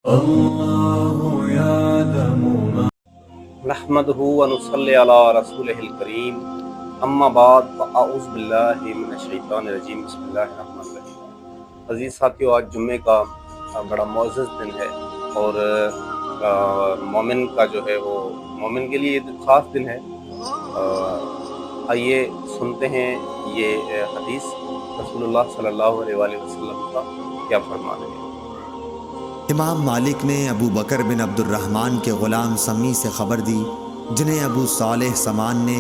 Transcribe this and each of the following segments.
الله يعلم ما نحمده ونصلي على رسوله الكريم اما بعد فاعوذ باللہ من الشیطان الرجیم بسم اللہ الرحمن الرحیم۔ عزیز ساتھیو، آج جمعے کا بڑا معزز دن ہے اور مومن کا جو ہے وہ مومن کے لیے یہ خاص دن ہے۔ آئیے سنتے ہیں یہ حدیث رسول اللہ صلی اللہ علیہ وآلہ وسلم کا کیا فرمان ہے۔ امام مالک نے ابو بکر بن عبد الرحمن کے غلام سمی سے خبر دی، جنہیں ابو صالح سمان نے،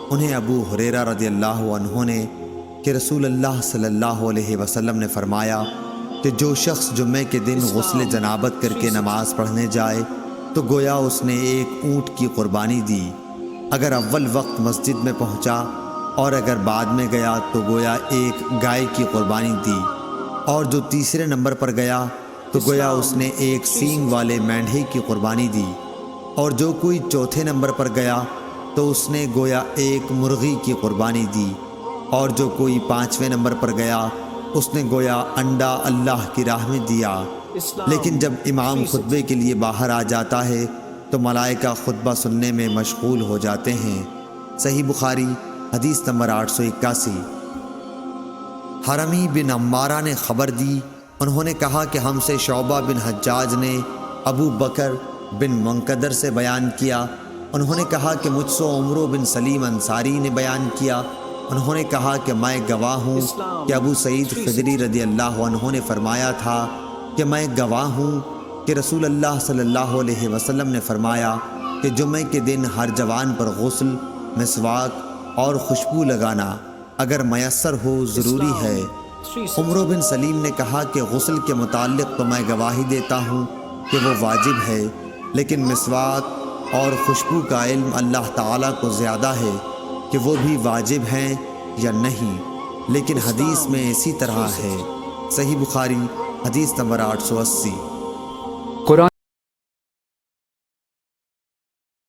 انہیں ابو ہریرہ رضی اللہ عنہ نے، کہ رسول اللہ صلی اللہ علیہ وسلم نے فرمایا کہ جو شخص جمعے کے دن غسل جنابت کر کے نماز پڑھنے جائے تو گویا اس نے ایک اونٹ کی قربانی دی، اگر اول وقت مسجد میں پہنچا، اور اگر بعد میں گیا تو گویا ایک گائے کی قربانی دی، اور جو تیسرے نمبر پر گیا تو گویا اس نے ایک سینگ والے مینڈھے کی قربانی دی، اور جو کوئی چوتھے نمبر پر گیا تو اس نے گویا ایک مرغی کی قربانی دی، اور جو کوئی پانچویں نمبر پر گیا اس نے گویا انڈا اللہ کی راہ میں دیا۔ لیکن جب امام خطبے کے لیے باہر آ جاتا ہے تو ملائکہ خطبہ سننے میں مشغول ہو جاتے ہیں۔ صحیح بخاری حدیث نمبر 881۔ حرمی بن عمارہ نے خبر دی، انہوں نے کہا کہ ہم سے شعبہ بن حجاج نے ابو بکر بن منقدر سے بیان کیا، انہوں نے کہا کہ مجھ سے عمرو بن سلیم انصاری نے بیان کیا، انہوں نے کہا کہ میں گواہ ہوں کہ ابو سعید خدری رضی اللہ عنہ نے فرمایا تھا کہ میں گواہ ہوں کہ رسول اللہ صلی اللہ علیہ وسلم نے فرمایا کہ جمعے کے دن ہر جوان پر غسل، مسواک اور خوشبو لگانا اگر میسر ہو ضروری ہے۔ عمرو بن سلیم نے کہا کہ غسل کے متعلق تو میں گواہی دیتا ہوں کہ وہ واجب ہے، لیکن مسواک اور خوشبو کا علم اللہ تعالیٰ کو زیادہ ہے کہ وہ بھی واجب ہیں یا نہیں، لیکن حدیث میں اسی طرح ہے۔ صحیح بخاری حدیث نمبر 880۔